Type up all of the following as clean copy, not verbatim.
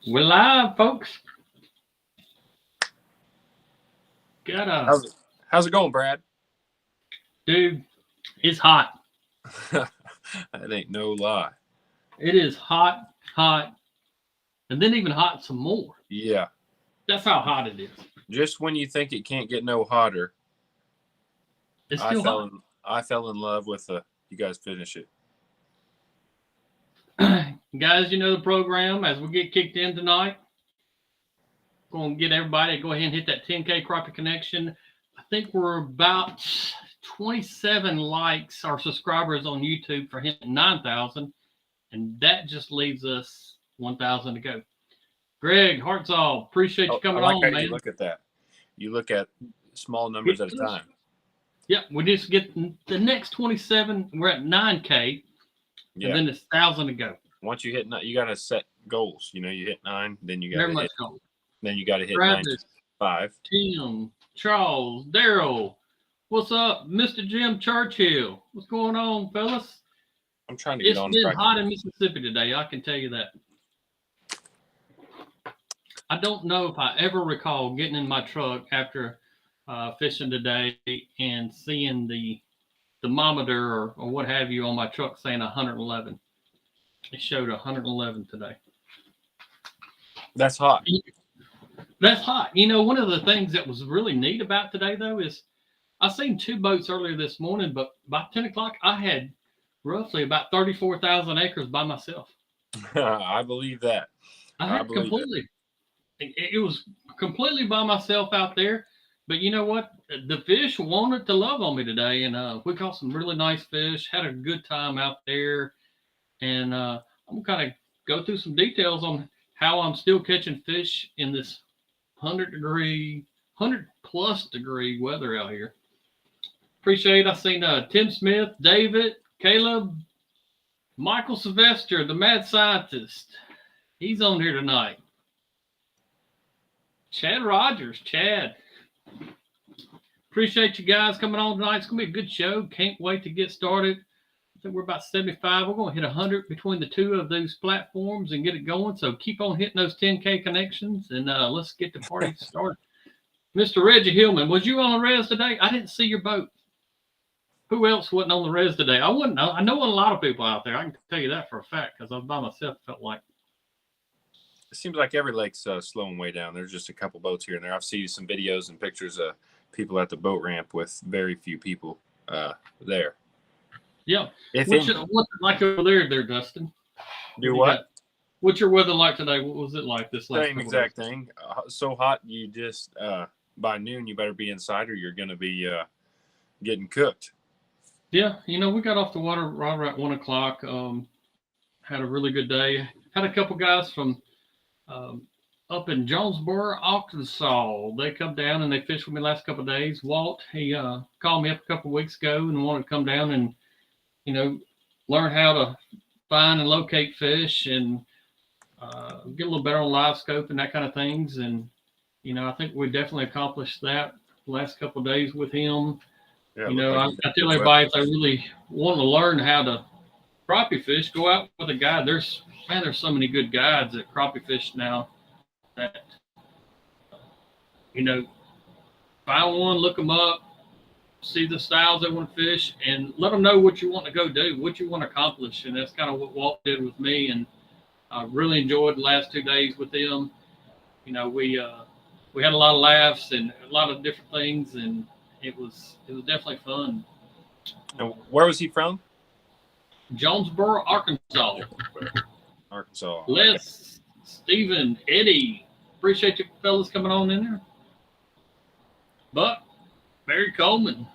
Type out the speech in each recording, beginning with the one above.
We're live, folks. Got a How's it going, Brad? dude. It's hot. That ain't no lie. It is hot, hot, and then even hot some more. Yeah. That's how hot it is. Just when you think it can't get no hotter, It's I still fell hot. in I fell in love with the. You guys finish it. Guys, you know the program. As we get kicked in tonight, going to get everybody to go ahead and hit that 10K crappie connection. I think we're about 27 likes, our subscribers on YouTube for hitting 9,000, and that just leaves us 1,000 to go. Greg Hartzall, appreciate you I coming like on, how man. you look at that. You look at small numbers at a time. Yep, we just get the next 27. We're at 9K, Yeah. and then it's 1,000 to go. Once you hit 9, you gotta set goals. You hit 9, then you Very gotta much hit. so. Then you gotta hit Travis, 95. Tim, Charles, Daryl, what's up, Mr. Jim Churchill? What's going on, fellas? I'm trying to get It's on. been hot in Mississippi today. I can tell you that. I don't know if I ever recall getting in my truck after fishing today and seeing the thermometer or what have you on my truck saying 111. It showed 111 today. That's hot. That's hot. You know, one of the things that was really neat about today, though, is I seen two boats earlier this morning, but by 10 o'clock, I had roughly about 34,000 acres by myself. I believe that. I had completely. It was completely by myself out there. But you know what? The fish wanted to love on me today, and we caught some really nice fish. Had a good time out there, and I'm gonna kind of go through some details on how I'm still catching fish in this 100+ degree weather out here. Appreciate. I seen Tim Smith, David, Caleb, Michael Sylvester, the mad scientist. He's on here tonight. Chad Rogers, Chad. Appreciate you guys coming on tonight. It's going to be a good show. Can't wait to get started. I think we're about 75. We're going to hit 100 between the two of those platforms and get it going. So keep on hitting those 10K connections, and let's get the party started. Mr. Reggie Hillman, was you on the res today? I didn't see your boat. Who else wasn't on the res today? I wouldn't know. I know a lot of people out there. I can tell you that for a fact because I was by myself, felt like. It seems like every lake's slowing way down. There's just a couple boats here and there. I've seen some videos and pictures of people at the boat ramp with very few people there. Yeah. What's it like over there, Dustin? Do what? What's your weather like today? What was it like this last Same exact thing. So hot, you just by noon you better be inside or you're going to be getting cooked. Yeah, we got off the water right around 1 o'clock. Had a really good day. Had a couple guys from up in Jonesboro, Arkansas. They come down and they fished with me the last couple of days. Walt, he called me up a couple of weeks ago and wanted to come down and, learn how to find and locate fish and get a little better on live scope and that kind of things. And, I think we definitely accomplished that the last couple of days with him. Yeah, I tell everybody if they really want to learn how to crappie fish, go out with a guide. There's so many good guides at crappie fish now that, find one, look them up, see the styles they want to fish, and let them know what you want to go do, what you want to accomplish. And that's kind of what Walt did with me. And I really enjoyed the last 2 days with him. We had a lot of laughs and a lot of different things, and it was definitely fun. And where was he from? Jonesboro, Arkansas. Arkansas. Les, Stephen, Eddie. Appreciate you fellas coming on in there. Buck, Barry Coleman.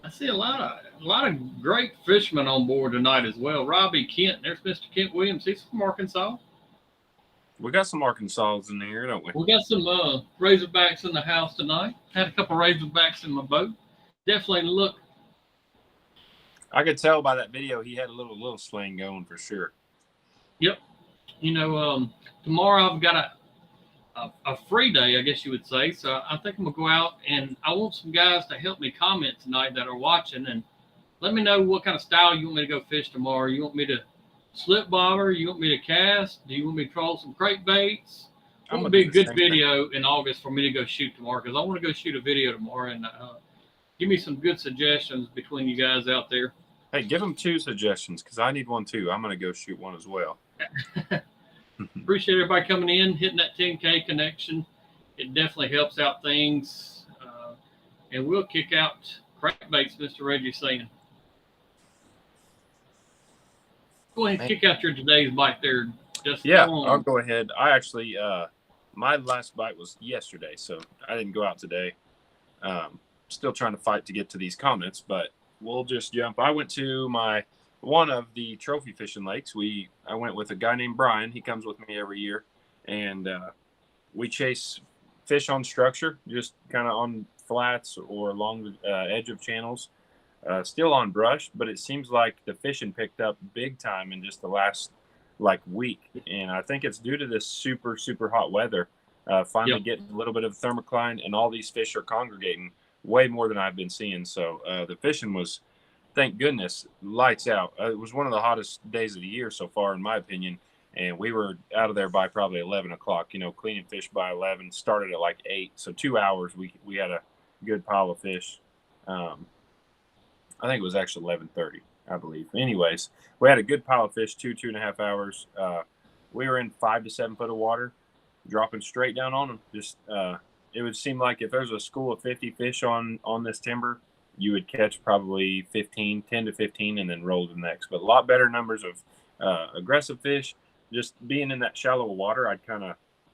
I see a lot of great fishermen on board tonight as well. Robbie Kent. There's Mr. Kent Williams. He's from Arkansas. We got some Arkansans in here, don't we? We got some Razorbacks in the house tonight. Had a couple Razorbacks in my boat. Definitely look. I could tell by that video he had a little sling going for sure. Yep. Tomorrow I've got a free day, I guess you would say. So I think I'm going to go out, and I want some guys to help me comment tonight that are watching and let me know what kind of style you want me to go fish tomorrow. You want me to slip bobber? You want me to cast? Do you want me to troll some crate baits? I'm What would gonna be do a the good same thing. video in August for me to go shoot tomorrow? Because I want to go shoot a video tomorrow, and give me some good suggestions between you guys out there. Hey, give them 2 suggestions because I need one too. I'm gonna go shoot one as well. Appreciate everybody coming in, hitting that 10K connection. It definitely helps out things. And we'll kick out crankbaits, Mr. Reggie saying. Go ahead and kick out your today's bite there. Just Yeah, go I'll on. go ahead. I actually, my last bite was yesterday, so I didn't go out today. Still trying to fight to get to these comments, but we'll just jump. I went to one of the trophy fishing lakes. I went with a guy named Brian. He comes with me every year, and we chase fish on structure, just kind of on flats or along the edge of channels. Still on brush, but it seems like the fishing picked up big time in just the last like week, and I think it's due to this super super hot weather. Finally Yep. getting a little bit of thermocline, and all these fish are congregating way more than I've been seeing. So the fishing was, thank goodness, lights out. It was one of the hottest days of the year so far, in my opinion. And we were out of there by probably 11 o'clock. You know, cleaning fish by 11. Started at like 8, so 2 hours. We had a good pile of fish. I think it was actually 11:30, I believe. Anyways, we had a good pile of fish, 2.5 hours. We were in 5 to 7 foot of water, dropping straight down on them. Just it would seem like if there's a school of 50 fish on this timber, you would catch probably 10 to 15, and then roll to the next. But a lot better numbers of aggressive fish. Just being in that shallow water,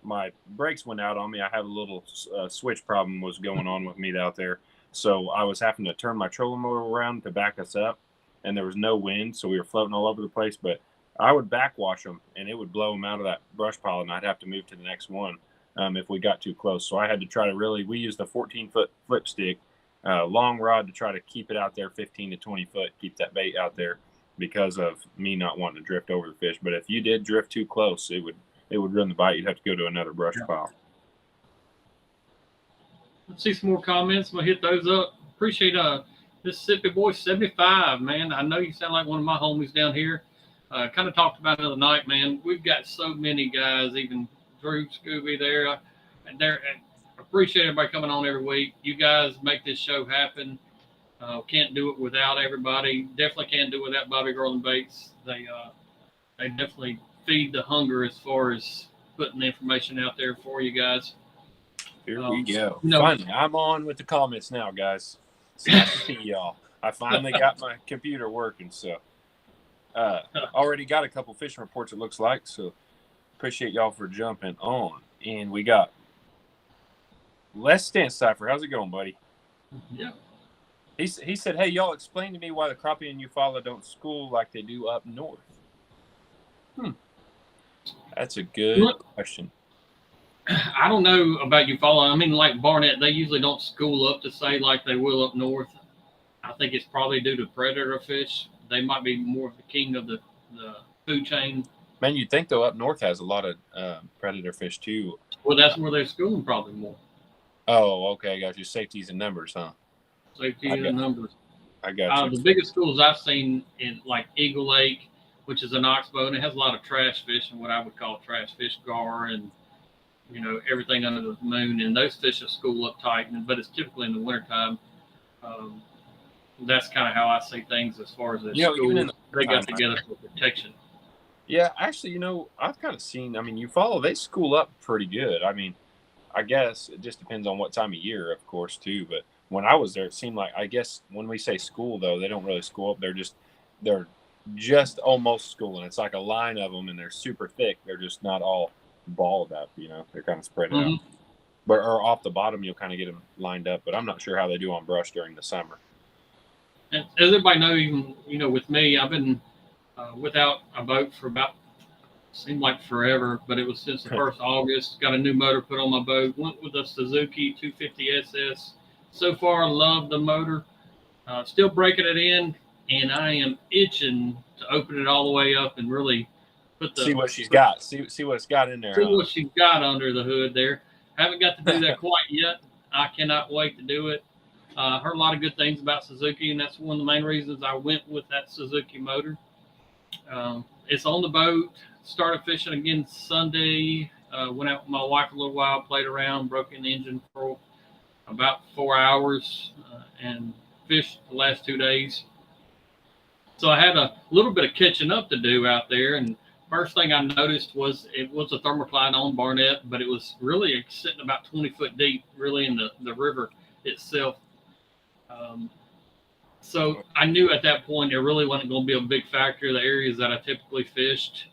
my brakes went out on me. I had a little switch problem was going on with me out there. So I was having to turn my trolling motor around to back us up, and there was no wind, so we were floating all over the place. But I would backwash them, and it would blow them out of that brush pile, and I'd have to move to the next one if we got too close. So I had to try to we used a 14-foot flip stick, long rod to try to keep it out there 15 to 20 foot, keep that bait out there because of me not wanting to drift over the fish. But if you did drift too close, it would ruin the bite. You'd have to go to another brush pile. Let's see some more comments. I'm gonna hit those up. Appreciate Mississippi Boy 75, man. I know you sound like one of my homies down here. Kind of talked about it the other night, man. We've got so many guys, even Drew Scooby there. I appreciate everybody coming on every week. You guys make this show happen. Can't do it without everybody. Definitely can't do it without Bobby Girl and Baits. They definitely feed the hunger as far as putting the information out there for you guys. Here we go. No. Finally, I'm on with the comments now, guys. It's nice to see y'all. I finally got my computer working, so already got a couple fishing reports, it looks like. So appreciate y'all for jumping on. And we got Les Stancipher. How's it going, buddy? Yeah. He said, "Hey, y'all, explain to me why the crappie and Eufaula don't school like they do up north." That's a good question. I don't know about Eufaula. I mean, like Barnett, they usually don't school up to say like they will up north. I think it's probably due to predator fish. They might be more of the king of the food chain. Man, you'd think, though, up north has a lot of predator fish, too. Well, that's where they're schooling probably more. Oh, okay. I got you. Safeties and numbers, huh? Safety and numbers. I got you. The biggest schools I've seen in like Eagle Lake, which is an oxbow, and it has a lot of trash fish and what I would call trash fish, gar, and everything under the moon, and those fish will school up tight, but it's typically in the wintertime. That's kind of how I see things as far as the schools. Even they got together for protection. Yeah, actually, I've kind of seen, Eufaula, they school up pretty good. I mean, I guess it just depends on what time of year, of course, too. But when I was there, it seemed like, I guess when we say school, though, they don't really school up. They're just almost schooling. It's like a line of them, and they're super thick. They're just not all balled up, they're kind of spread out. But or off the bottom, you'll kind of get them lined up. But I'm not sure how they do on brush during the summer. And as everybody knows, even with me, I've been without a boat for seemed like forever, but it was since the 1st of August. Got a new motor put on my boat. Went with a Suzuki 250 SS. So far, love the motor. Still breaking it in, and I am itching to open it all the way up and really see what she's got. See what it's got in there. See what she's got under the hood there. Haven't got to do that quite yet. I cannot wait to do it. Heard a lot of good things about Suzuki, and that's one of the main reasons I went with that Suzuki motor. it's on the boat. Started fishing again Sunday. Went out with my wife a little while, played around, broke in the engine for about 4 hours, and fished the last 2 days. So I had a little bit of catching up to do out there. And first thing I noticed was it was a thermocline on Barnett, but it was really sitting about 20 foot deep, really in the river itself. Um, so I knew at that point it really wasn't going to be a big factor. The areas that I typically fished,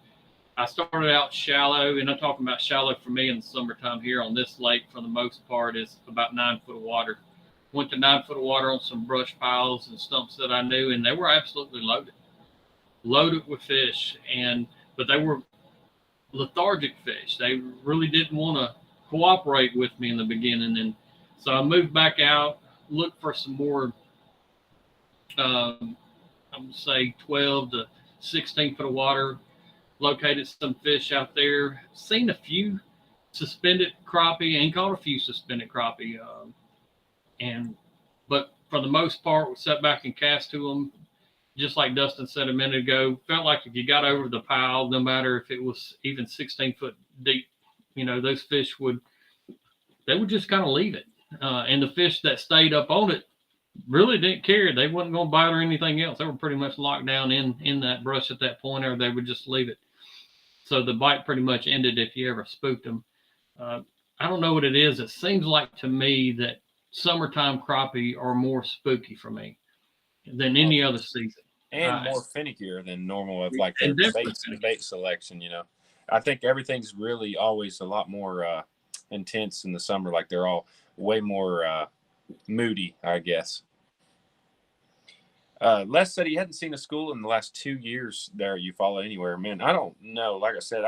I started out shallow, and I'm talking about shallow for me in the summertime here on this lake for the most part is about 9 foot of water. Went to 9 foot of water on some brush piles and stumps that I knew, and they were absolutely loaded with fish. And but they were lethargic fish. They really didn't want to cooperate with me in the beginning, and so I moved back out, looked for some more. I would say 12 to 16 foot of water. Located some fish out there. Seen a few suspended crappie and caught a few suspended crappie. And but for the most part, we sat back and cast to them. Just like Dustin said a minute ago, felt like if you got over the pile, no matter if it was even 16 foot deep, those fish would just kind of leave it. And the fish that stayed up on it really didn't care. They wasn't going to bite or anything else. They were pretty much locked down in that brush at that point, or they would just leave it. So the bite pretty much ended if you ever spooked them. I don't know what it is. It seems like to me that summertime crappie are more spooky for me than any other season. And more finickier than normal of like their bait selection, I think everything's really always a lot more intense in the summer. Like they're all way more moody, I guess. Les said he hadn't seen a school in the last 2 years there you follow anywhere. Man, I don't know. Like I said,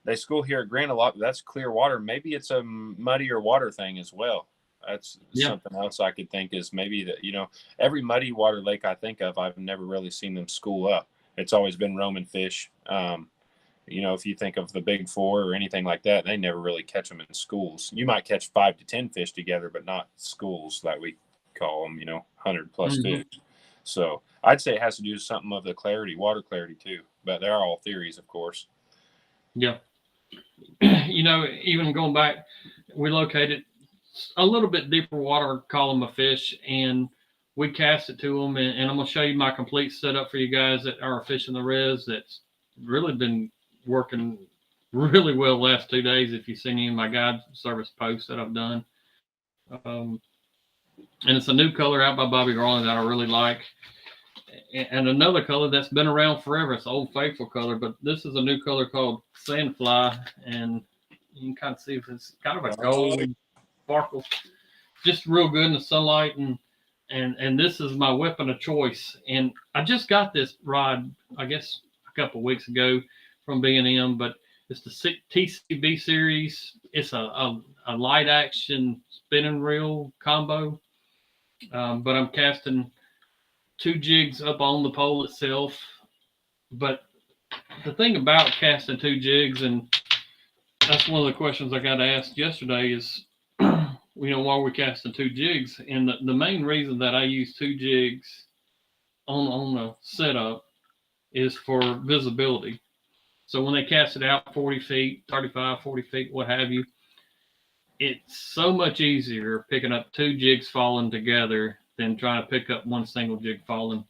they school here at Grant a lot, but that's clear water. Maybe it's a muddier water thing as well. That's something else I could think is maybe that, every muddy water lake I think of, I've never really seen them school up. It's always been roaming fish. If you think of the big four or anything like that, they never really catch them in schools. You might catch 5 to 10 fish together, but not schools like we call them, 100 plus fish. So I'd say it has to do with something of the water clarity too, but they're all theories, of course. Yeah. Even going back, we located a little bit deeper water column of fish, and we cast it to them. And I'm going to show you my complete setup for you guys that are fishing the res. That's really been working really well the last 2 days. If you've seen any of my guide service posts that I've done. And it's a new color out by Bobby Garland that I really like. And another color that's been around forever. It's an Old Faithful color, but this is a new color called Sandfly. And you can kind of see if it's kind of a gold sparkle. Just real good in the sunlight. And this is my weapon of choice. And I just got this rod, I guess, a couple of weeks ago from B&M, but it's the TCB series. It's a light action spinning reel combo. But I'm casting 2 jigs up on the pole itself. But the thing about casting 2 jigs, and that's one of the questions I got asked yesterday, is, why we're casting 2 jigs. And the main reason that I use 2 jigs on the setup is for visibility. So when they cast it out 40 feet, 35, 40 feet, what have you, it's so much easier picking up 2 jigs falling together than trying to pick up one single jig falling.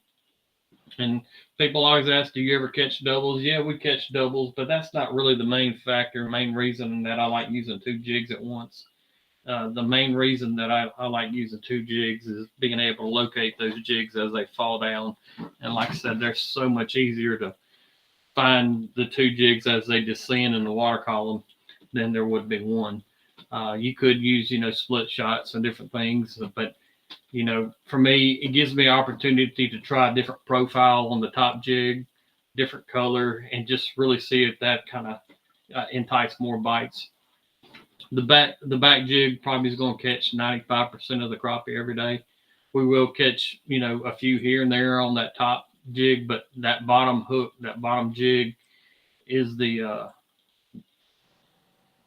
And people always ask, do you ever catch doubles? Yeah, we catch doubles, but that's not really the main factor, main reason that I like using 2 jigs at once. The main reason that I like using 2 jigs is being able to locate those jigs as they fall down. And like I said, they're so much easier to find the 2 jigs as they descend in the water column than there would be one. You could use, split shots and different things, but, for me, it gives me opportunity to try a different profile on the top jig, different color, and just really see if that kind of entice more bites. The back jig probably is going to catch 95% of the crappie every day. We will catch, a few here and there on that top jig, but that bottom hook, that bottom jig is the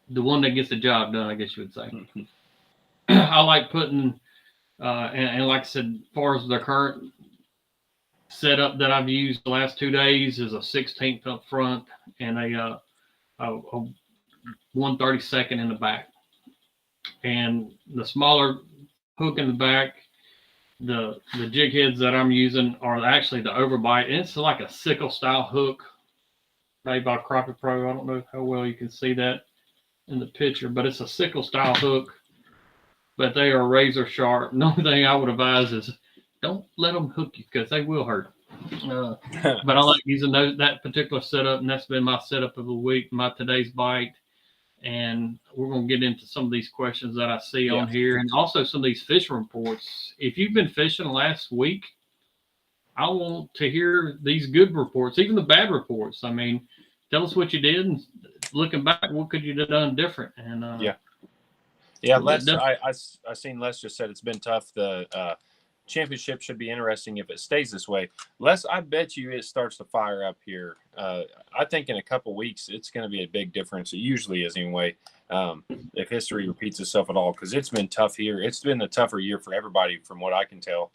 one that gets the job done, I guess you would say. I like putting, and like I said, as far as the current setup that I've used the last 2 days is a 16th up front and a 1/32 in the back. And the smaller hook in the back, the jig heads that I'm using are actually the overbite. And it's like a sickle style hook made by Crappie Pro. I don't know how well you can see that in the picture, but it's a sickle style hook. But they are razor sharp. The only thing I would advise is don't let them hook you because they will hurt. But I like using that particular setup, and that's been my setup of the week, my today's bite. And we're going to get into some of these questions that I see on here, and also some of these fishing reports. If you've been fishing last week, I want to hear these good reports, even the bad reports. I mean, tell us what you did, and looking back, what could you have done different? And Les, I seen Les just said it's been tough. The championship should be interesting if it stays this way. Les, I bet you it starts to fire up here. I think in a couple weeks it's going to be a big difference. It usually is anyway, if history repeats itself at all, because it's been tough here. It's been a tougher year for everybody from what I can tell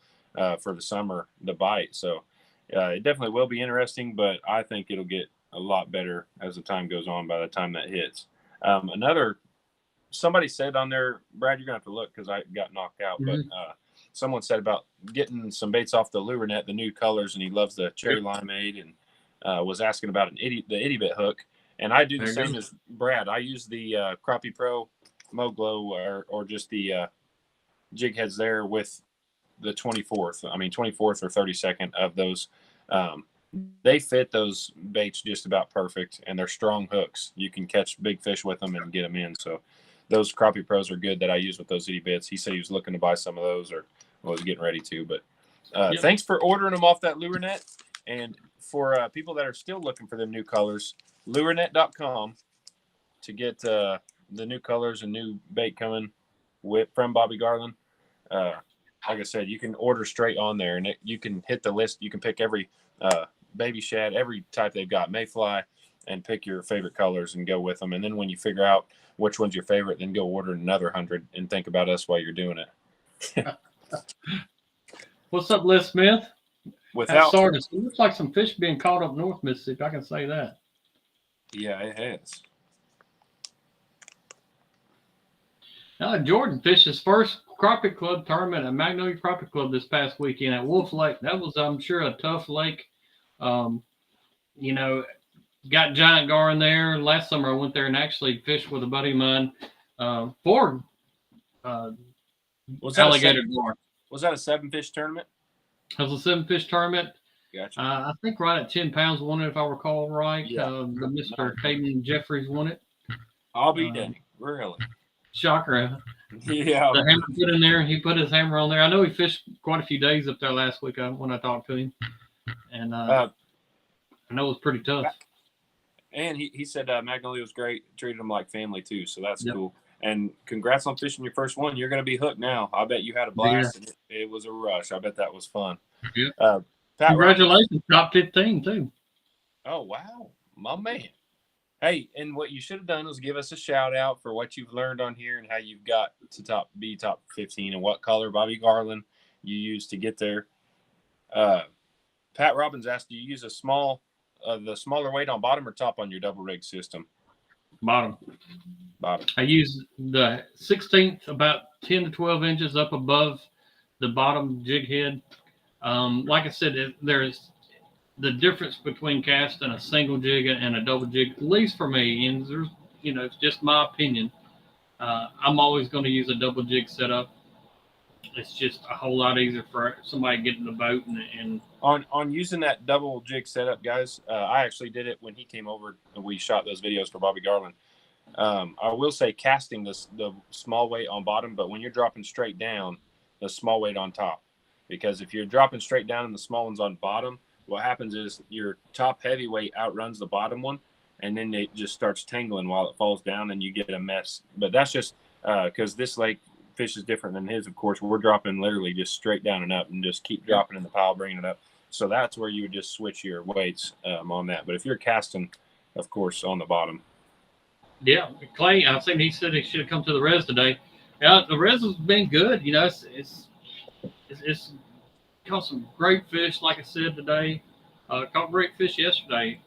for the summer, the bite. So it definitely will be interesting, but I think it'll get a lot better as the time goes on by the time that hits. Somebody said on there, Brad, you're going to have to look because I got knocked out, but someone said about getting some baits off the lure net, the new colors, and he loves the cherry limeade, and was asking about the itty bit hook. And I do the same as Brad. I use the Crappie Pro Moglow or just the jig heads there with the 24th or 32nd of those. They fit those baits just about perfect, and they're strong hooks. You can catch big fish with them and get them in. So those Crappie Pros are good that I use with those itty bits. He said he was looking to buy some of those, or was getting ready to. But thanks for ordering them off that lure net. And for people that are still looking for them new colors, lurenet.com to get the new colors and new bait coming from Bobby Garland. Like I said, you can order straight on there, and you can hit the list. You can pick every baby shad, every type they've got, mayfly, and pick your favorite colors and go with them. And then when you figure out which one's your favorite, then go order another 100 and think about us while you're doing it. What's up, Les Smith? Without Sardis, it looks like some fish being caught up north Mississippi. I can say that. Yeah, it has. Now, Jordan fished his first Crappie Club tournament at Magnolia Crappie Club this past weekend at Wolf Lake. That was, I'm sure, a tough lake. Got giant gar in there. Last summer I went there and actually fished with a buddy of mine for alligator gar. Was that a 7-fish tournament? It was a 7-fish tournament. Gotcha. I think right at 10 pounds won it, if I recall right. Yeah. The Mr. Caden Jeffries won it. I'll be dang. Really? Shocker. Yeah. The hammer put in there. He put his hammer on there. I know he fished quite a few days up there last week when I talked to him. And I know it was pretty tough. And he said Magnolia was great. Treated him like family, too. So that's cool. And congrats on fishing your first one. You're going to be hooked now. I bet you had a blast. Yeah. It was a rush. I bet that was fun. Yeah. Congratulations, top 15, too. Oh, wow. My man. Hey, and what you should have done was give us a shout out for what you've learned on here and how you've got to top 15 and what color Bobby Garland you used to get there. Pat Robbins asked, do you use the smaller weight on bottom or top on your double rig system? Bottom. I use the 16th, about 10 to 12 inches up above the bottom jig head. Like I said, there's the difference between casting a single jig and a double jig, at least for me, and there's, it's just my opinion. I'm always going to use a double jig setup. It's just a whole lot easier for somebody getting the boat and on using that double jig setup, guys. I actually did it when he came over and we shot those videos for Bobby Garland. I will say casting the small weight on bottom, but when you're dropping straight down, the small weight on top, because if you're dropping straight down and the small one's on bottom, what happens is your top heavy weight outruns the bottom one, and then it just starts tangling while it falls down, and you get a mess. But that's just because this lake fish is different than his. Of course, we're dropping literally just straight down and up, and just keep dropping in the pile, bringing it up. So that's where you would just switch your weights on that. But if you're casting, of course, on the bottom. Yeah, Clay. I think he said he should have come to the res today. Yeah, the res has been good. It's Caught some great fish, like I said today. Caught great fish yesterday.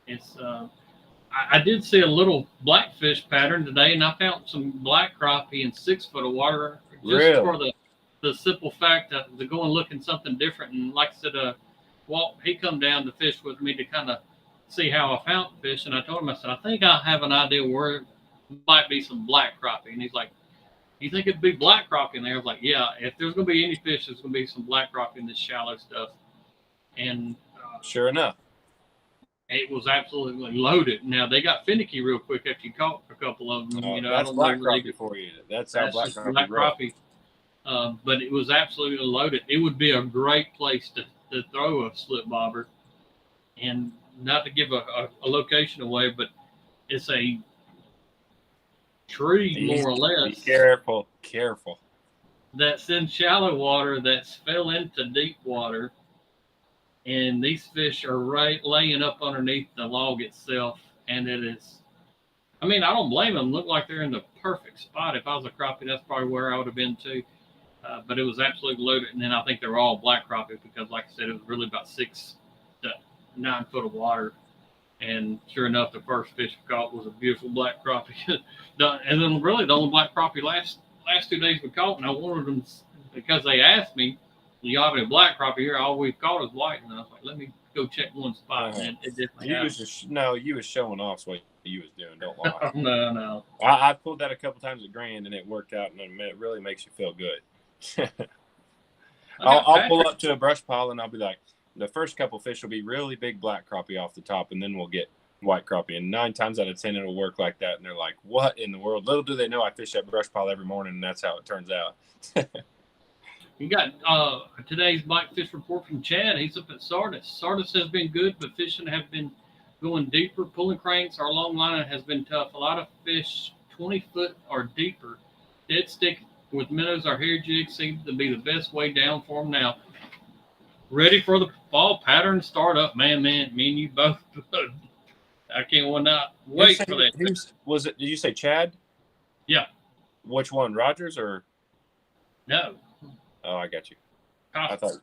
It's I did see a little blackfish pattern today, and I found some black crappie in 6 foot of water just Really? for the simple fact that to go and look in something different. And like I said, Walt, he come down to fish with me to kind of see how I found fish, and I told him, I said, I think I have an idea where it might be some black crappie, and he's like, you think it'd be black crappie in there? I was like, yeah, if there's gonna be any fish, there's gonna be some black crappie in this shallow stuff, and Sure enough. it was absolutely loaded. Now they got finicky real quick after you caught a couple of them. You know, I That's don't black know where they crappie for you. That's how that's black just crappie black roll. crappie. But it was absolutely loaded. It would be a great place to throw a slip bobber, and not to give a location away, but it's a tree more or Be less careful. that's in shallow water that's fell into deep water, and these fish are right laying up underneath the log itself, and it is. I mean, I don't blame them. Look like they're in the perfect spot. If I was a crappie, that's probably where I would have been too. But it was absolutely loaded, and then I think they were all black crappie because, like I said, it was really about 6 to 9 foot of water. And sure enough, the first fish I caught was a beautiful black crappie. And then really the only black crappie last 2 days we caught, and I wanted them because they asked me, "You have any black crappie here?" All we've caught is white, and I was like, "Let me go check one spot." And it definitely You happened. was you was showing off what you was doing. Don't lie. Oh, no, no. I pulled that a couple times at Grand, and it worked out, and it really makes you feel good. I'll pull up to a brush pile, and I'll be like, the first couple fish will be really big black crappie off the top, and then we'll get white crappie. And 9 times out of 10, it'll work like that. And they're like, "What in the world?" Little do they know I fish that brush pile every morning, and that's how it turns out. You got today's bite fish report from Chad. He's up at Sardis. Sardis has been good, but fishing have been going deeper. Pulling cranks, our long line has been tough. A lot of fish 20 foot or deeper. Dead stick with minnows or hair jigs seem to be the best way down for them now. Ready for the fall pattern start up, man. Me and you both. I can't not wait for that. Was it? Did you say Chad? Yeah. Which one, Rogers or? No. Oh, I got you. Coffee. I thought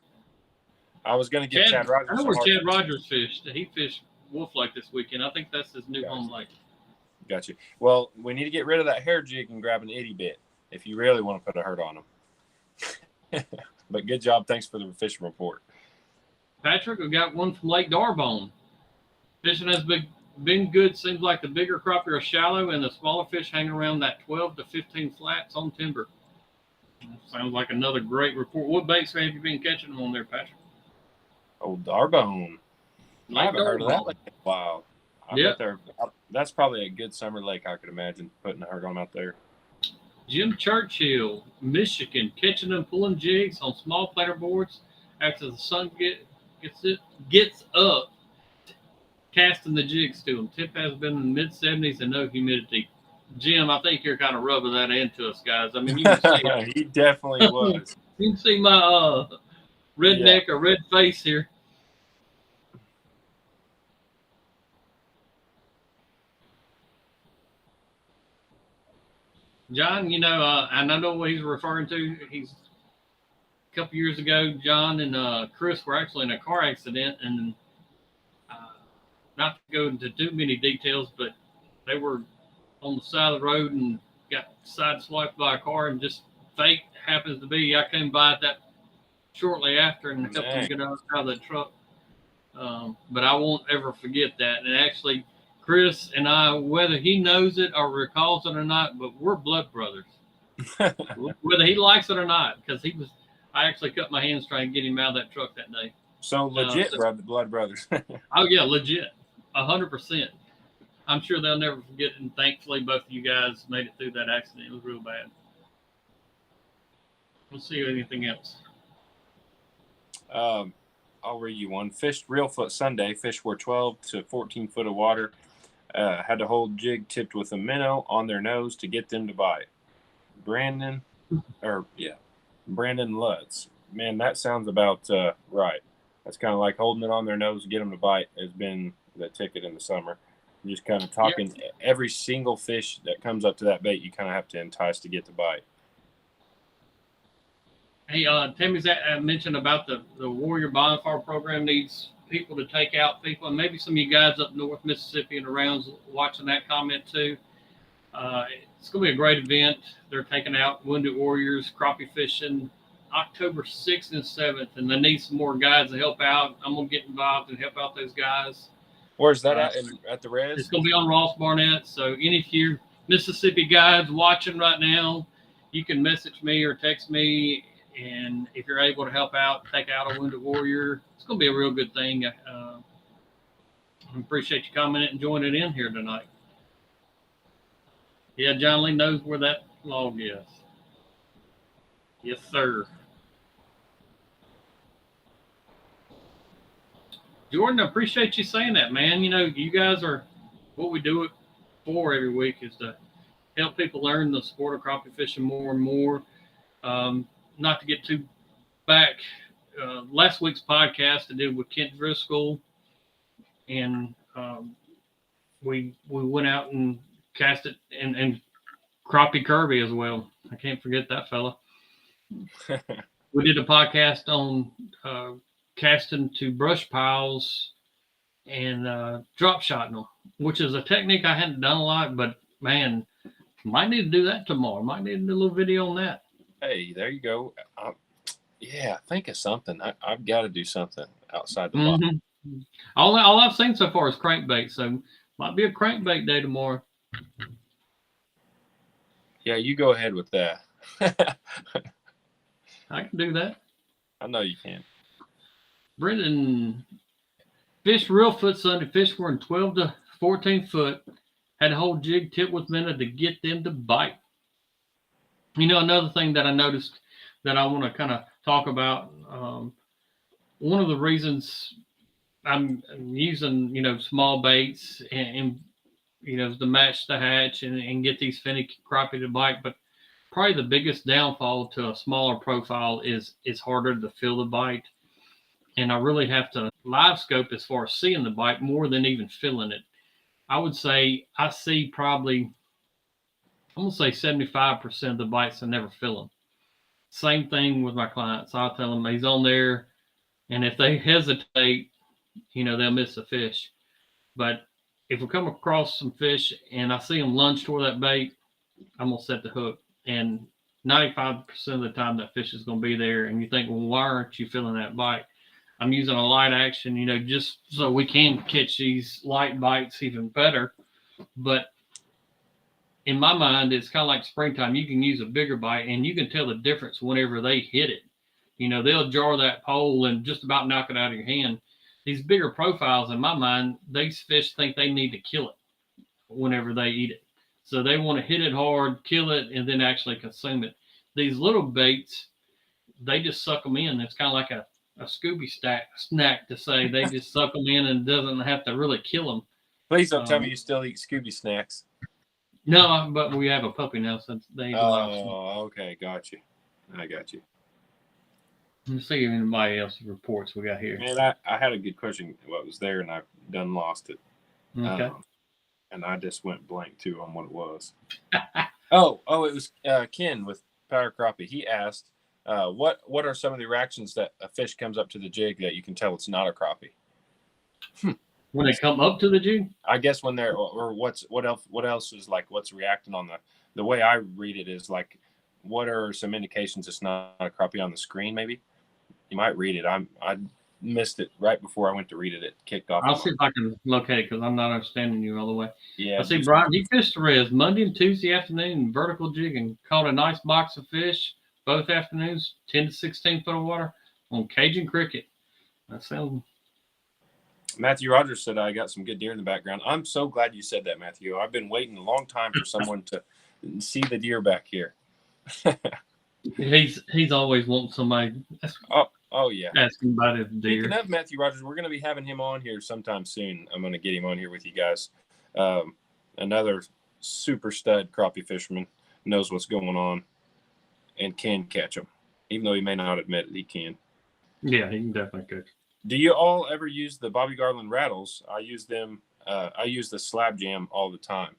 I was going to get Chad Rogers. I know where Chad Rogers fished. He fished Wolf Lake this weekend. I think that's his new home lake. Got you. Well, we need to get rid of that hair jig and grab an itty bit if you really want to put a hurt on them. But good job. Thanks for the fishing report. Patrick, we got one from Lake Darbone. Fishing has been good. Seems like the bigger crappie are shallow and the smaller fish hang around that 12 to 15 flats on timber. Sounds like another great report. What baits have you been catching on there, Patrick? Oh, Darbone. I haven't heard of that lake in a while. Yeah. That's probably a good summer lake, I could imagine, putting a hurt on out there. Jim Churchill, Michigan, catching and pulling jigs on small planer boards after the sun gets up, casting the jigs to them. Tip has been in the mid-70s and no humidity. Jim, I think you're kind of rubbing that into us, guys. I mean, you can see he definitely was. You can see my redneck or red face here. John, and I know what he's referring to. He's a couple years ago, John and Chris were actually in a car accident, and not to go into too many details, but they were on the side of the road and got sideswiped by a car, and just fate happens to be I came by that shortly after and helped them get out of the truck. But I won't ever forget that. And actually, Chris and I, whether he knows it or recalls it or not, but we're blood brothers. Whether he likes it or not, because I actually cut my hands trying to get him out of that truck that day. So legit, blood brothers. Oh yeah, legit, 100%. I'm sure they'll never forget it, and thankfully both of you guys made it through that accident. It was real bad. We'll see anything else. I'll read you one. Fished Reelfoot Sunday. Fish were 12 to 14 foot of water. Had to hold jig tipped with a minnow on their nose to get them to bite. Brandon Lutz. Man, that sounds about right. That's kind of like holding it on their nose to get them to bite has been the ticket in the summer. Just kind of talking every single fish that comes up to that bait, you kind of have to entice to get the bite. Hey, Tammy's mentioned about the Warrior Bonfire program needs people to take out people, and maybe some of you guys up north Mississippi and around watching that comment too. It's going to be a great event. They're taking out wounded warriors, crappie fishing, October 6th and 7th, and they need some more guys to help out. I'm going to get involved and help out those guys. Where's that Uh, at the it's res? going to be on Ross Barnett. So any of you Mississippi guys watching right now, you can message me or text me. And if you're able to help out, take out a wounded warrior, it's going to be a real good thing. I appreciate you commenting and joining in here tonight. Yeah, John Lee knows where that log is. Yes, sir. Jordan, I appreciate you saying that, man. You know, you guys are what we do it for every week is to help people learn the sport of crappie fishing more and more. Not to get too back, last week's podcast I did with Kent Driscoll, and we went out and cast it and Crappie Kirby as well. I can't forget that fella. We did a podcast on casting to brush piles and drop shotting them, which is a technique I hadn't done a lot, but man, might need to do that tomorrow. Might need to do a little video on that. Hey, there you go. Yeah, think of something. I've got to do something outside the box. Mm-hmm. All I've seen so far is crankbait, so might be a crankbait day tomorrow. Yeah, you go ahead with that. I can do that. I know you can. Brendan, fish real foot Sunday. Fish were in 12 to 14 foot. Had a whole jig tip with minute to get them to bite. You know, another thing that I noticed that I want to kind of talk about. One of the reasons I'm using, small baits and to match the hatch and get these finicky crappie to bite. But probably the biggest downfall to a smaller profile is it's harder to feel the bite. And I really have to live scope as far as seeing the bite more than even feeling it. I would say I see probably, I'm going to say 75% of the bites I never feel them. Same thing with my clients. I'll tell them he's on there. And if they hesitate, they'll miss a fish. But if we come across some fish and I see them lunge toward that bait, I'm going to set the hook. And 95% of the time that fish is going to be there. And you think, well, why aren't you feeling that bite? I'm using a light action, just so we can catch these light bites even better. But in my mind, it's kind of like springtime. You can use a bigger bite and you can tell the difference whenever they hit it. They'll jar that pole and just about knock it out of your hand. These bigger profiles, in my mind, these fish think they need to kill it whenever they eat it. So they want to hit it hard, kill it, and then actually consume it. These little baits, they just suck them in. It's kind of like a Scooby snack to say they just suck them in and doesn't have to really kill them. Please don't tell me you still eat Scooby snacks. No, but we have a puppy now, so they eat a lot. Oh, okay, got you. I got you. Let's see if anybody else reports we got here. Man, I had a good question. What was there, and I done lost it. Okay. And I just went blank too on what it was. it was Ken with Power Crappie. He asked, what are some of the reactions that a fish comes up to the jig that you can tell it's not a crappie? When they come up to the jig? I guess when they're, or what else is like, what's reacting on the way I read it is like, what are some indications it's not a crappie on the screen? Maybe you might read it. I missed it right before I went to read it. It kicked off. I'll see if I can locate it because I'm not understanding you all the way. Yeah. I see Brian, he fished the res Monday and Tuesday afternoon, vertical jigging, caught a nice box of fish both afternoons, 10 to 16 foot of water on Cajun cricket. That sounds. Matthew Rogers said I got some good deer in the background. I'm so glad you said that, Matthew. I've been waiting a long time for someone to see the deer back here. He's always wanting somebody. Oh yeah. Asking about his deer. Speaking of Matthew Rogers, we're going to be having him on here sometime soon. I'm going to get him on here with you guys. Another super stud crappie fisherman, knows what's going on and can catch them, even though he may not admit it. He can. Yeah, he can definitely catch. Do you all ever use the Bobby Garland rattles? I use them. I use the slab jam all the time.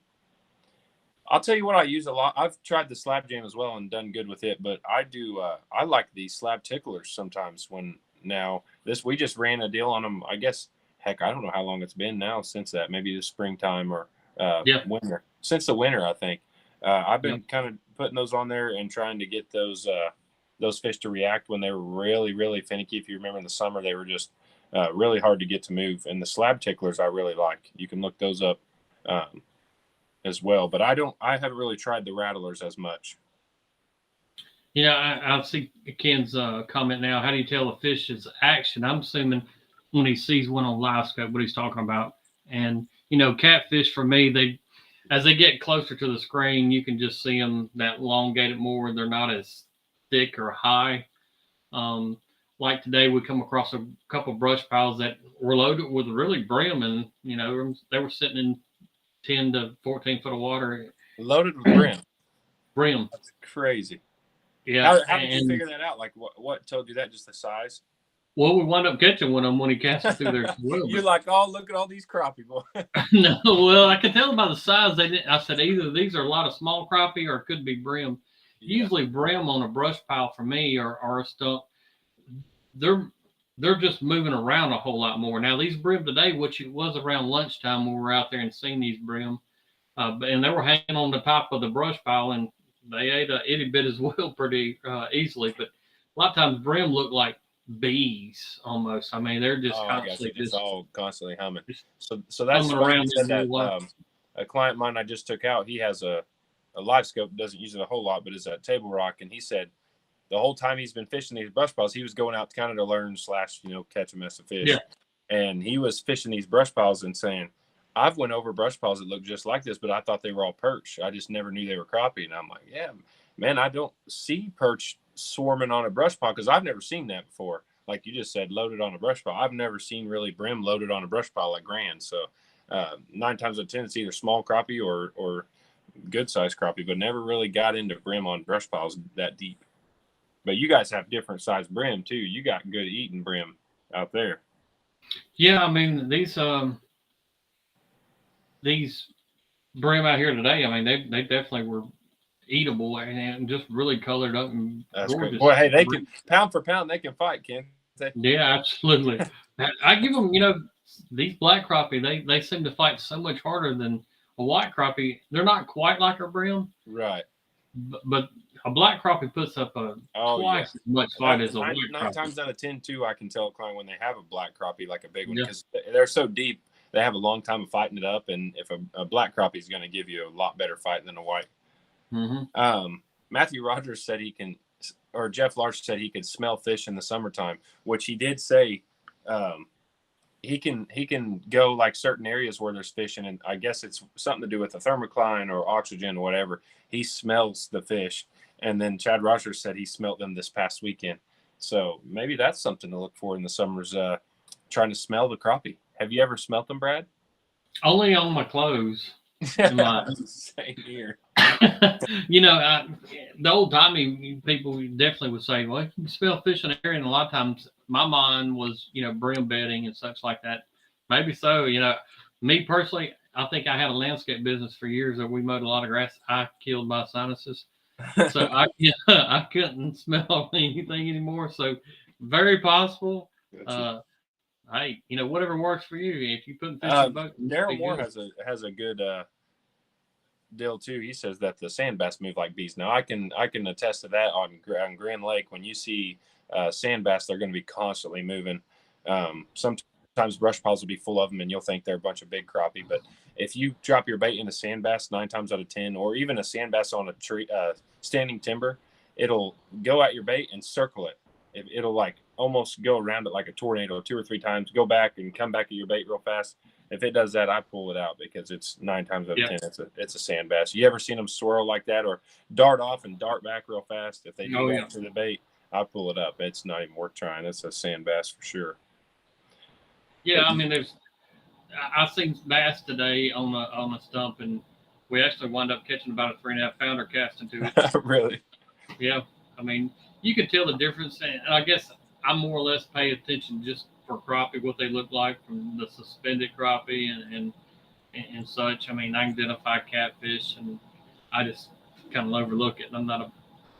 I'll tell you what I use a lot. I've tried the slab jam as well and done good with it, but I do. I like these slab ticklers sometimes. When now this we just ran a deal on them. I guess heck, I don't know how long it's been now since that. Maybe the springtime or Yeah. winter. Since the winter, I think. I've Yeah. been kind of putting those on there and trying to get those fish to react when they were really really finicky. If you remember in the summer, they were just really hard to get to move. And the slab ticklers I really like. You can look those up. As well, but I haven't really tried the rattlers as much. I see Ken's comment now. How do you tell a fish's action? I'm assuming when he sees one on live scope, what he's talking about. And catfish for me, as they get closer to the screen, you can just see them that elongated more. They're not as thick or high. Like today, we come across a couple of brush piles that were loaded with really brim, and they were sitting in 10 to 14 foot of water. Loaded with brim. Brim. That's crazy. Yeah. How did you figure that out? Like what told you that? Just the size? Well, we wound up catching one of them when he cast it through their swim. You're like, oh, look at all these crappie, boy. No, well, I could tell by the size. I said either these are a lot of small crappie or it could be brim. Yeah. Usually, brim on a brush pile for me or a stump, they're just moving around a whole lot more. Now, these brim today, which it was around lunchtime when we were out there and seen these brim, and they were hanging on the top of the brush pile, and they ate a itty bit as well pretty easily. But a lot of times, brim look like bees almost. I mean, they're just constantly just all constantly humming. So that's around that. A client of mine I just took out, he has a live scope, doesn't use it a whole lot, but is a table rock, and he said the whole time he's been fishing these brush piles, he was going out kind of to learn / catch a mess of fish. Yeah. And he was fishing these brush piles and saying, I've went over brush piles that look just like this, but I thought they were all perch. I just never knew they were crappie. And I'm like, yeah, man, I don't see perch swarming on a brush pile because I've never seen that before. Like you just said, loaded on a brush pile. I've never seen really brim loaded on a brush pile like Grand. So 9 times out of 10, it's either small crappie or good sized crappie, but never really got into brim on brush piles that deep. But you guys have different size brim too. You got good eating brim out there. Yeah, I mean these brim out here today. I mean they definitely were eatable and just really colored up and that's gorgeous. Great. Boy, hey, they can pound for pound. They can fight, Ken. Yeah, absolutely. I give them, these black crappie. They seem to fight so much harder than a white crappie. They're not quite like a brim, right? But a black crappie puts up twice as much fight as a white crappie. 9 times out of 10, too, I can tell a client when they have a black crappie, like a big one, because they're so deep, they have a long time of fighting it up. And if a black crappie is going to give you a lot better fight than a white. Mm-hmm. Matthew Rogers said or Jeff Larson said he could smell fish in the summertime, which he did say. He can go like certain areas where there's fishing, and I guess it's something to do with the thermocline or oxygen or whatever. He smells the fish. And then Chad Rogers said he smelt them this past weekend. So maybe that's something to look for in the summers, trying to smell the crappie. Have you ever smelt them, Brad? Only on my clothes. Same here. The old-timey people definitely would say, well, you can smell fish in the area. And a lot of times my mind was, brim bedding and such like that. Maybe so. Me personally, I think I had a landscape business for years that we mowed a lot of grass. I killed my sinuses. So I couldn't smell anything anymore. So very possible. Hey, whatever works for you. If you put fish in the boat, Daryl Moore has a good deal too. He says that the sand bass move like bees. Now I can attest to that on Grand Lake. When you see sand bass, they're going to be constantly moving. Sometimes brush piles will be full of them, and you'll think they're a bunch of big crappie. But if you drop your bait in a sand bass 9 times out of 10, or even a sand bass on a tree, standing timber, it'll go at your bait and circle it. It'll like almost go around it like a tornado 2 or 3 times, go back and come back at your bait real fast. If it does that, I pull it out because it's 9 times out of 10. It's a sand bass. You ever seen them swirl like that or dart off and dart back real fast? If they do that to the bait, I pull it up. It's not even worth trying. It's a sand bass for sure. Yeah, I mean, I've seen bass today on a stump, and we actually wound up catching about a 3.5 pounder cast into it. Really? Yeah, I mean, you can tell the difference, and I guess I more or less pay attention just for crappie, what they look like from the suspended crappie and such. I mean, I can identify catfish, and I just kind of overlook it. And I'm not a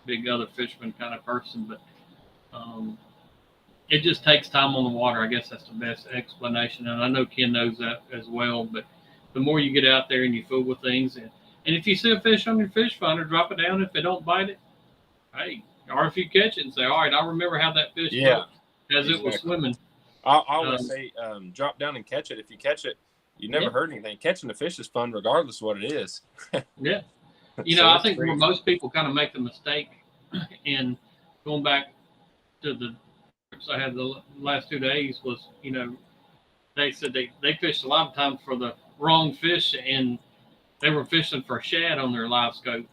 big other fisherman kind of person, but um, it just takes time on the water. I guess that's the best explanation. And I know Ken knows that as well. But the more you get out there and you fool with things, and if you see a fish on your fish finder, drop it down. If they don't bite it, hey, or if you catch it and say, all right, I remember how that fish Yeah, looked as it was exactly. swimming. I always Um, say drop down and catch it. If you catch it, you never yeah, hurt anything. Catching the fish is fun regardless of what it is. yeah. So I it's think where free. most people kind of make the mistake, and going back to the trips I had the last 2 days was, they said they fished a lot of times for the wrong fish, and they were fishing for shad on their live scope.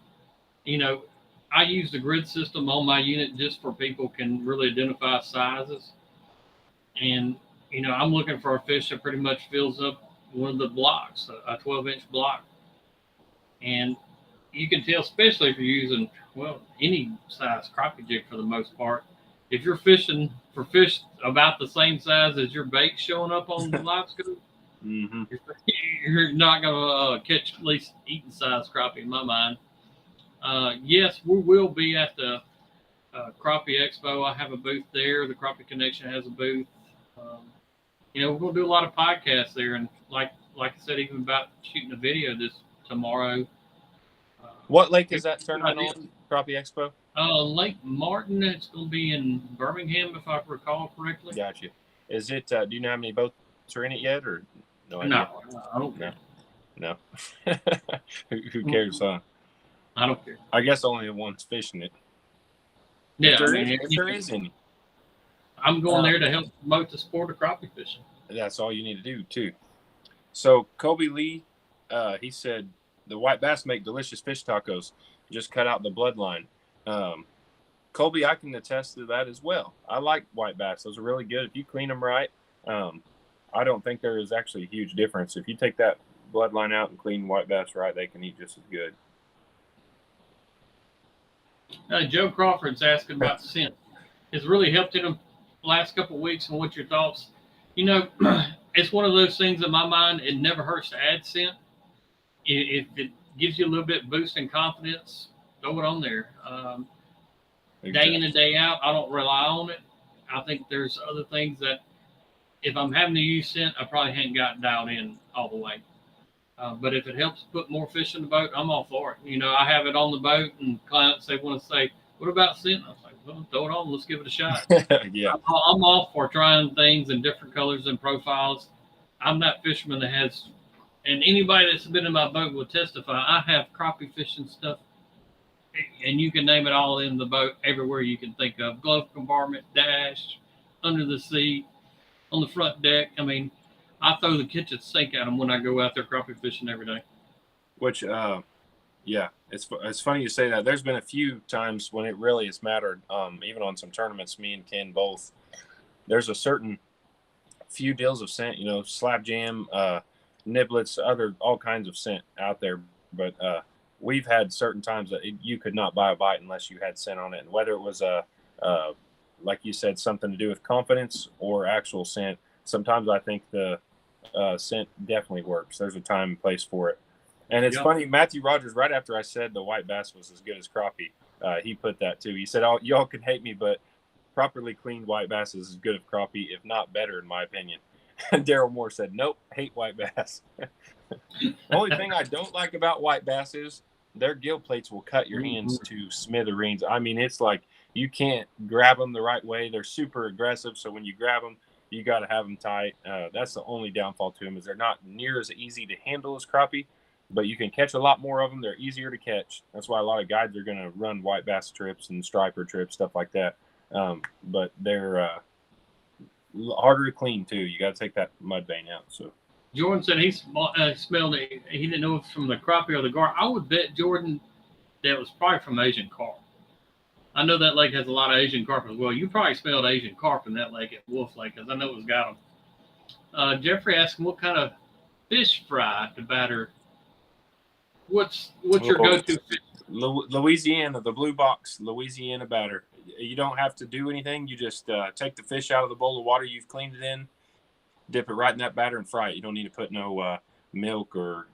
You know, I use the grid system on my unit just for people can really identify sizes, and I'm looking for a fish that pretty much fills up one of the blocks, a 12-inch block, and you can tell, especially if you're using, well, any size crappie jig for the most part. If you're fishing for fish about the same size as your bait showing up on the live scope, Mm-hmm. you're not going to catch at least eating size crappie in my mind. Yes, we will be at the Crappie Expo. I have a booth there. The Crappie Connection has a booth. Um, we're going to do a lot of podcasts there, and like I said, even about shooting a video this tomorrow. Uh, What lake is it's that a good tournament idea. on? Crappie Expo? Lake Martin. It's going to be in Birmingham, if I recall correctly. Gotcha. Is it? Do you know how many boats are in it yet, or no idea? No, I don't care. No. Who cares, huh? I don't care. I guess only the one's fishing it. Yeah, If there is any. I'm going there to help promote the sport of crappie fishing. That's all you need to do too. So Kobe Lee, he said the white bass make delicious fish tacos. Just cut out the bloodline. Colby, I can attest to that as well. I like white bass; those are really good if you clean them right. I don't think there is actually a huge difference if you take that bloodline out and clean white bass right. They can eat just as good. Joe Crawford's asking about scent. It's really helped in the last couple of weeks. And what's your thoughts? It's one of those things in my mind. It never hurts to add scent. If it gives you a little bit boost in confidence, throw it on there. Exactly. Day in and day out, I don't rely on it. I think there's other things that if I'm having to use scent, I probably hadn't gotten dialed in all the way. But if it helps put more fish in the boat, I'm all for it. I have it on the boat, and clients they want to say, "What about scent?" I was like, "Well, throw it on. Let's give it a shot." Yeah. I'm all for trying things in different colors and profiles. I'm that fisherman that has, and anybody that's been in my boat will testify. I have crappie fishing stuff, and you can name it all in the boat, everywhere you can think of: glove compartment, dash, under the seat, on the front deck. I mean, I throw the kitchen sink at them when I go out there crappie fishing every day. Which, yeah, it's funny you say that. There's been a few times when it really has mattered. Even on some tournaments, me and Ken both. There's a certain few deals of scent, slab jam, niblets, all kinds of scent out there. But we've had certain times that you could not buy a bite unless you had scent on it, and whether it was like you said, something to do with confidence or actual scent. Sometimes I think the scent definitely works. There's a time and place for it. And it's funny, Matthew Rogers, right after I said the white bass was as good as crappie, he put that too. He said, "Oh, y'all can hate me, but properly cleaned white bass is as good as crappie, if not better, in my opinion." And Daryl Moore said, "Nope, hate white bass." The only thing I don't like about white bass is their gill plates will cut your hands to smithereens. I mean, it's like you can't grab them the right way. They're super aggressive, so when you grab them, you got to have them tight. That's the only downfall to them, is they're not near as easy to handle as crappie, but you can catch a lot more of them. They're easier to catch. That's why a lot of guides are going to run white bass trips and striper trips, stuff like that. But they're harder to clean too. You got to take that mud vein out. So Jordan said he smelled it. He didn't know if it's from the crappie or the gar. I would bet, Jordan, that was probably from Asian carp. I know that lake has a lot of Asian carp as well. You probably smelled Asian carp in that lake at Wolf Lake, because I know it's got them. Jeffrey asked him what kind of fish fry to batter. What's your go-to fish? Louisiana, the blue box Louisiana batter. You don't have to do anything. You just take the fish out of the bowl of water you've cleaned it in, dip it right in that batter, and fry it. You don't need to put no milk or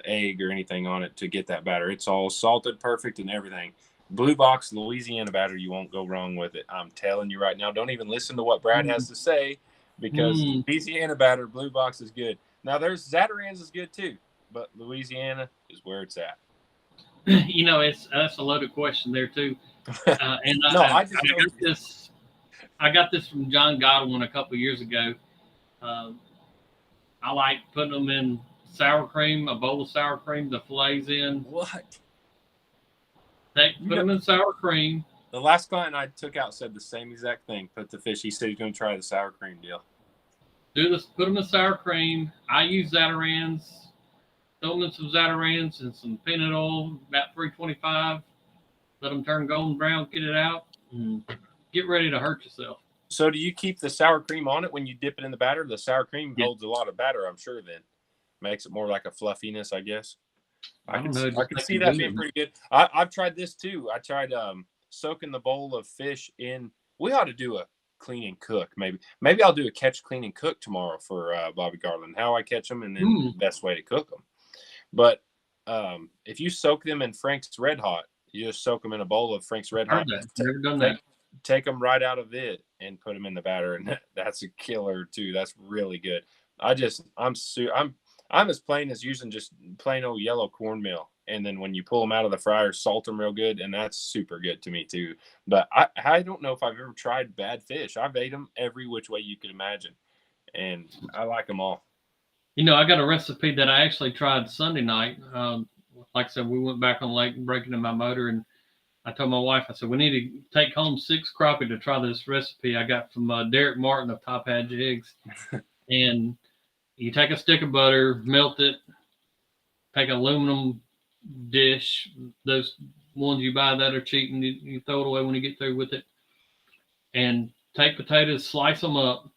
egg or anything on it to get that batter. It's all salted perfect and everything. Blue Box Louisiana batter, you won't go wrong with it. I'm telling you right now. Don't even listen to what Brad has to say, because Louisiana batter, Blue Box is good. Now there's Zatarain's is good too, but Louisiana is where it's at. That's a loaded question there too. And No, I got this from John Godwin a couple of years ago. I like putting them in sour cream, a bowl of sour cream, the fillets in. What? Put them in sour cream. The last client I took out said the same exact thing. Put the fish. He said he's going to try the sour cream deal. Do this. Put them in sour cream. I use Zatarain's. Throw them in some Zatarain's and some peanut oil, about 325. Let them turn golden brown. Get it out. And get ready to hurt yourself. So do you keep the sour cream on it when you dip it in the batter? The sour cream holds a lot of batter, I'm sure, then. Makes it more like a fluffiness, I guess. I can see that being pretty good. I've tried this too. I tried soaking the bowl of fish in. We ought to do a clean and cook. Maybe I'll do a catch, clean, and cook tomorrow for Bobby Garland. How I catch them and then the best way to cook them. But if you soak them in Frank's Red Hot, you just soak them in a bowl of Frank's Red Hot. Never done that. Take them right out of it and put them in the batter, and that's a killer too. That's really good. I'm as plain as using just plain old yellow cornmeal, and then when you pull them out of the fryer, salt them real good, and that's super good to me too. But I don't know if I've ever tried bad fish. I've ate them every which way you could imagine, and I like them all. I got a recipe that I actually tried Sunday night. Like I said, we went back on the lake and breaking in my motor, and I told my wife, I said, we need to take home 6 crappie to try this recipe I got from Derek Martin of Top Hat Jigs. And you take a stick of butter, melt it, take an aluminum dish, those ones you buy that are cheap, and you throw it away when you get through with it. And take potatoes, slice them up,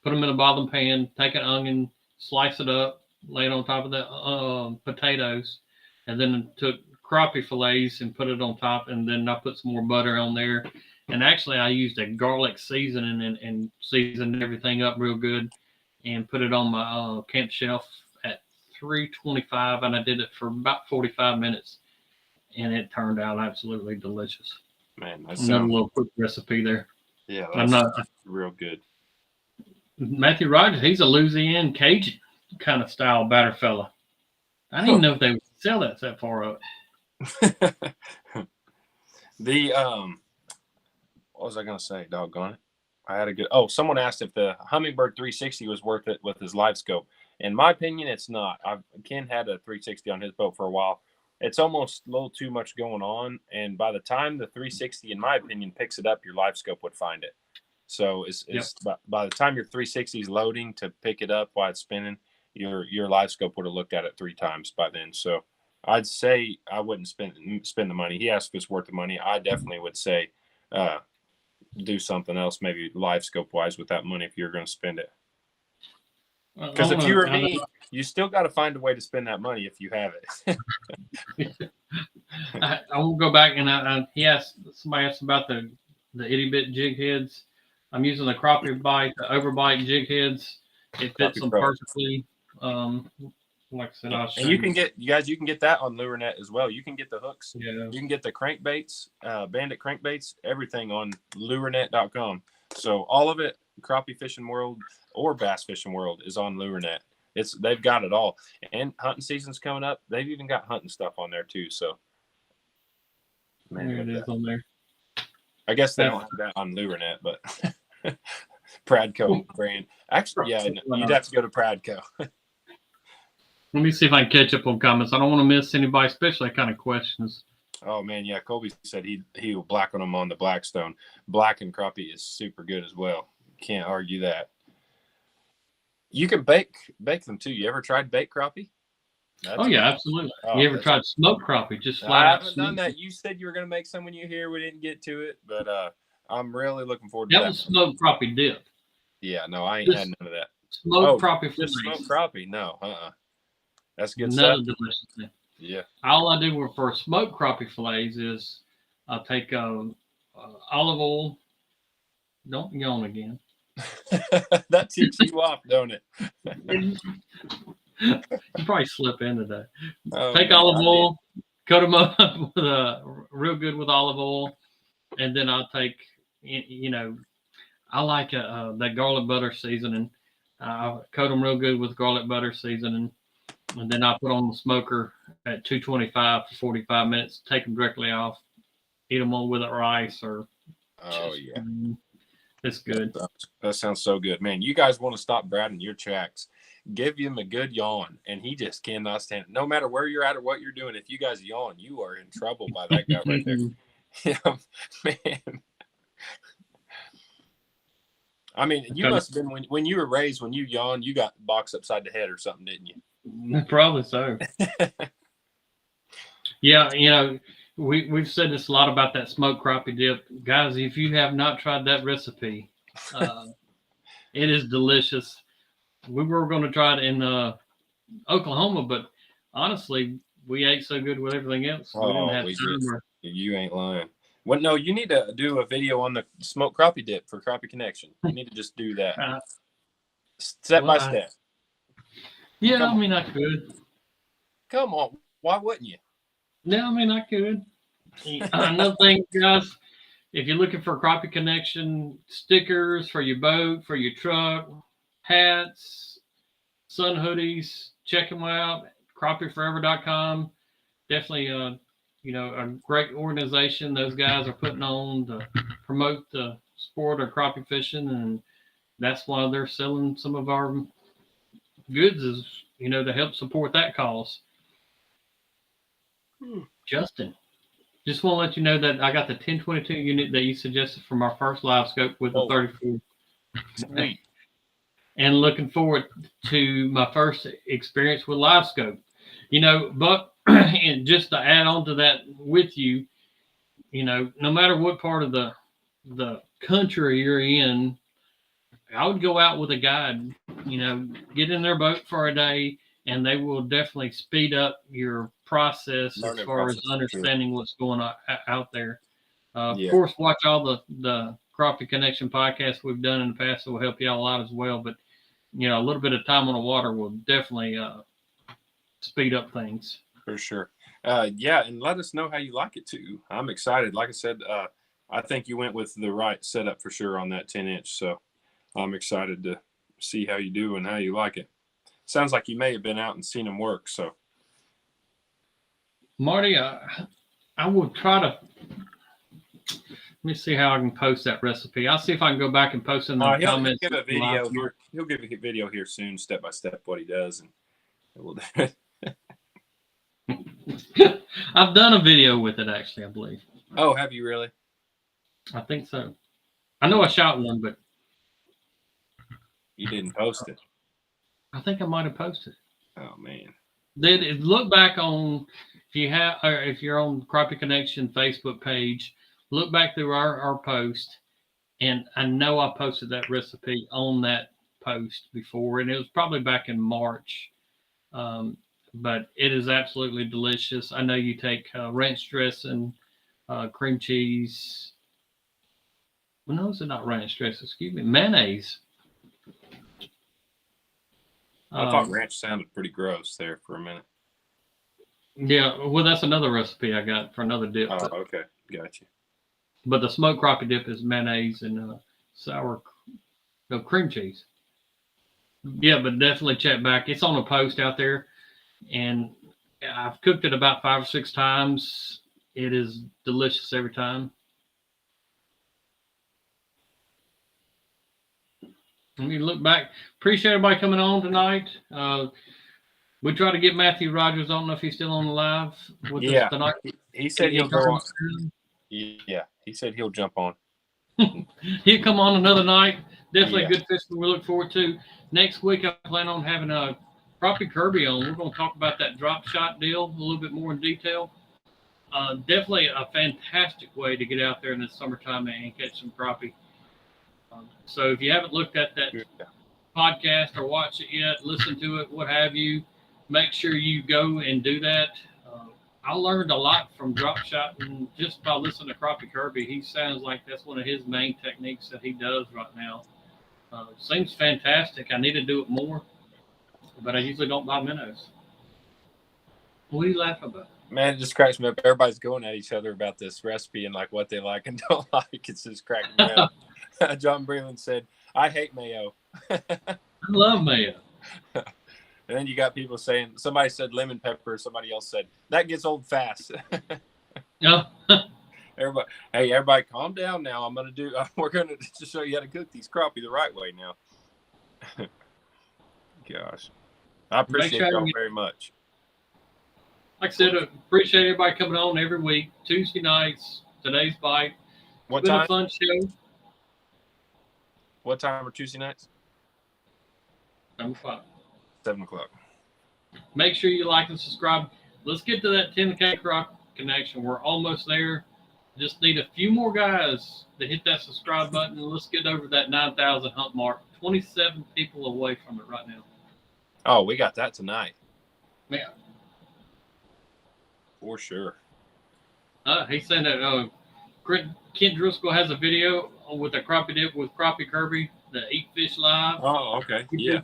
put them in a bottom pan, take an onion, slice it up, lay it on top of the potatoes, and then took crappie fillets and put it on top, and then I put some more butter on there. And actually I used a garlic seasoning and seasoned everything up real good and put it on my camp shelf at 325, and I did it for about 45 minutes, and it turned out absolutely delicious. Man, that's a little quick recipe there. Yeah, that's real good. Matthew Rogers, he's a Louisiana Cajun kind of style batter fella. I didn't even know if they would sell that far up. What was I gonna say? Doggone it! I had a good. Someone asked if the Humminbird 360 was worth it with his live scope. In my opinion, it's not. Ken had a 360 on his boat for a while. It's almost a little too much going on, and by the time the 360, in my opinion, picks it up, your live scope would find it. So by the time your 360 is loading to pick it up while it's spinning, your live scope would have looked at it 3 times by then. So I'd say I wouldn't spend the money. He asked if it's worth the money. I definitely would say do something else, maybe live scope wise, with that money if you're going to spend it. Because if you were me, you still got to find a way to spend that money if you have it. I will go back and somebody asked about the itty bit jig heads. I'm using the Crappie Bite, the Overbite jig heads. It fits them perfectly. Like I said, and you can get that on LureNet as well. You can get the hooks. Yeah. You can get the crankbaits, bandit crankbaits, everything on lurenet.com. So all of it, crappie fishing world or bass fishing world, is on LureNet. They've got it all. And hunting season's coming up. They've even got hunting stuff on there too. So there it is on there. I guess they don't have that on LureNet, but Pradco brand. Actually, yeah, you'd have to go to Pradco. Let me see if I can catch up on comments. I don't want to miss anybody, especially that kind of questions. Oh man, yeah. Colby said he will blacken them on the Blackstone. Black and crappie is super good as well. Can't argue that. You can bake them too. You ever tried baked crappie? Yeah, absolutely. You ever tried smoked crappie? Just flat out. I haven't done that. You said you were going to make some when you were here. We didn't get to it, but I'm really looking forward to that. That was smoked crappie dip. Yeah, no, I ain't had none of that. Smoked crappie. Just smoked crappie? No, That's good Another stuff. delicious thing. Yeah. All I do for smoked crappie fillets is I'll take olive oil. Don't yawn again. That ticks you off, don't it? You probably slip into that. Oh, Take man, olive I did. oil, coat them up with real good with olive oil, and then I'll take, I like that garlic butter seasoning. I'll coat them real good with garlic butter seasoning, and then I put on the smoker at 225 for 45 minutes. Take them directly off. Eat them on with rice or. Oh, yeah. It's good. That sounds so good, man. You guys want to stop Brad in your tracks? Give him a good yawn, and he just cannot stand it. No matter where you're at or what you're doing, if you guys yawn, you are in trouble by that guy right there. Yeah, man. I mean, you must have been when you were raised, when you yawned, you got boxed upside the head or something, didn't you? Probably so. Yeah, we've said this a lot about that smoked crappie dip, guys. If you have not tried that recipe, it is delicious. We were going to try it in Oklahoma, but honestly, we ate so good with everything else, we didn't have time. You ain't lying. Well, no, you need to do a video on the smoked crappie dip for Crappie Connection. You need to just do that step by step. Yeah, I mean, I could. Come on, why wouldn't you? Yeah, I mean, I could. Another thing, guys, if you're looking for Crappie Connection stickers for your boat, for your truck, hats, sun hoodies, check them out. CrappieForever.com. Definitely, a great organization those guys are putting on to promote the sport of crappie fishing, and that's why they're selling some of our goods is, to help support that cause. Justin, just want to let you know that I got the 1022 unit that you suggested from our first live scope with the 34. Sweet. And looking forward to my first experience with live scope. But and just to add on to that with you, no matter what part of the country you're in, I would go out with a guide, get in their boat for a day, and they will definitely speed up your process as far as understanding what's going on out there. Of course, watch all the Crappie Connection podcasts we've done in the past that will help you out a lot as well. But, a little bit of time on the water will definitely speed up things. For sure. And let us know how you like it too. I'm excited. Like I said, I think you went with the right setup for sure on that 10-inch. So I'm excited to see how you do and how you like it. Sounds like you may have been out and seen them work. So, Marty, I will try to. Let me see how I can post that recipe. I'll see if I can go back and post in the comments. He'll give a video here. He'll give a video here soon, step by step, what he does, and we'll do it. I've done a video with it, actually, I believe. Oh, have you really? I think so. I know I shot one, but you didn't post it. I think I might have posted. Oh man! Then look back on if you're on Crappie Connection Facebook page, look back through our post, and I know I posted that recipe on that post before, and it was probably back in March. But it is absolutely delicious. I know you take ranch dressing, cream cheese. Well, no, it's not ranch dressing. Excuse me, mayonnaise. I thought ranch sounded pretty gross there for a minute. Yeah, well, that's another recipe I got for another dip. Oh, okay, gotcha. But the smoked crappie dip is mayonnaise and cream cheese. Yeah, but definitely check back. It's on a post out there, and I've cooked it about 5 or 6 times. It is delicious every time. Let me look back. Appreciate everybody coming on tonight. We try to get Matthew Rogers. I don't know if he's still on the live with us tonight. He said he'll go on. Yeah, he said he'll jump on. He'll come on another night. Definitely good fishing we look forward to. Next week, I plan on having a Crappie Kirby on. We're going to talk about that drop shot deal a little bit more in detail. Definitely a fantastic way to get out there in the summertime and catch some crappie. So if you haven't looked at that podcast or watched it yet, listen to it, what have you, make sure you go and do that. I learned a lot from drop shotting just by listening to Crappie Kirby. He sounds like that's one of his main techniques that he does right now. Seems fantastic. I need to do it more. but I usually don't buy minnows. What are you laughing about? Man, it just cracks me up. Everybody's going at each other about this recipe and like what they like and don't like. It's just cracking me up. John Breland said, "I hate mayo." I love mayo. And then you got people saying, somebody said lemon pepper. Somebody else said that gets old fast. Yeah. Everybody, calm down now. We're gonna just show you how to cook these crappie the right way now. Gosh, I appreciate y'all very much. Like I said, I appreciate everybody coming on every week. Tuesday nights, today's bite. It's been a fun show. What time are Tuesday nights? 7 o'clock. 7 o'clock. Make sure you like and subscribe. Let's get to that 10K Croc connection. We're almost there. Just need a few more guys to hit that subscribe button, and let's get over that 9,000 hump mark. 27 people away from it right now. Oh, we got that tonight. Yeah. For sure. He's saying that Kent Driscoll has a video with a crappie dip with Crappie Kirby, the Eat Fish Live. Oh, okay. Yeah.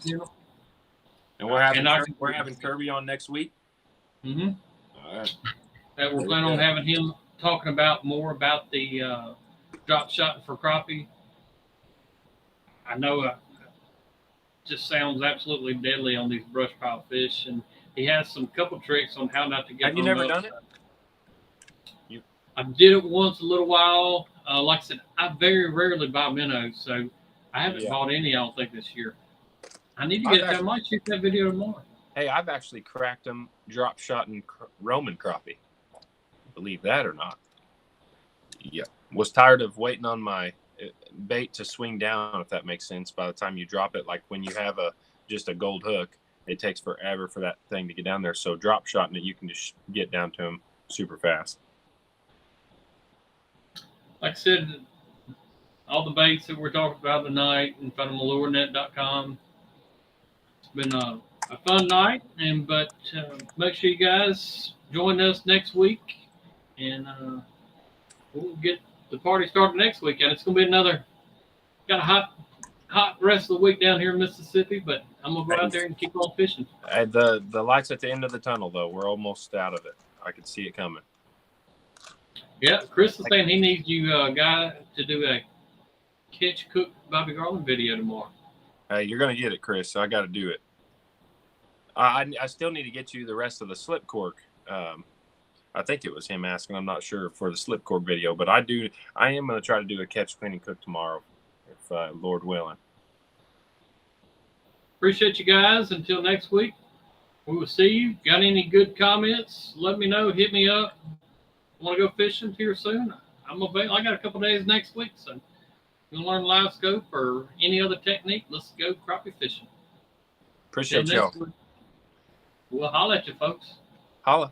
And we're having Kirby on next week. Mm-hmm. All right. We're planning on having him talking about more about the drop shot for crappie. I know just sounds absolutely deadly on these brush pile fish, and he has some couple tricks on how not to get. Have you never done it? I did it once a little while. Like I said, I very rarely buy minnows, so I haven't bought any, I don't think, this year. I need to get I might shoot that video tomorrow. Hey, I've actually cracked them drop shot and Roman crappie. Believe that or not. Yeah. Was tired of waiting on my bait to swing down, if that makes sense. By the time you drop it, like when you have just a gold hook, it takes forever for that thing to get down there. So drop shotting it, you can just get down to them super fast. Like I said, all the baits that we're talking about tonight in front of MallureNet.com. It's been a fun night, but make sure you guys join us next week, and we'll get the party started next week. And it's going to be got a hot rest of the week down here in Mississippi, but I'm going to go out there and keep on fishing. The light's at the end of the tunnel, though. We're almost out of it. I can see it coming. Yeah, Chris is saying he needs you, guy, to do a catch cook Bobby Garland video tomorrow. Hey, you're going to get it, Chris. So I got to do it. I still need to get you the rest of the slip cork. I think it was him asking. I'm not sure for the slip cork video, but I am going to try to do a catch, clean, and cook tomorrow, if Lord willing. Appreciate you guys. Until next week, we will see you. Got any good comments? Let me know. Hit me up. Want to go fishing here soon? I'm available. I got a couple days next week, so if you want to learn live scope or any other technique, let's go crappie fishing. Appreciate y'all. We'll holler at you, folks. Holler.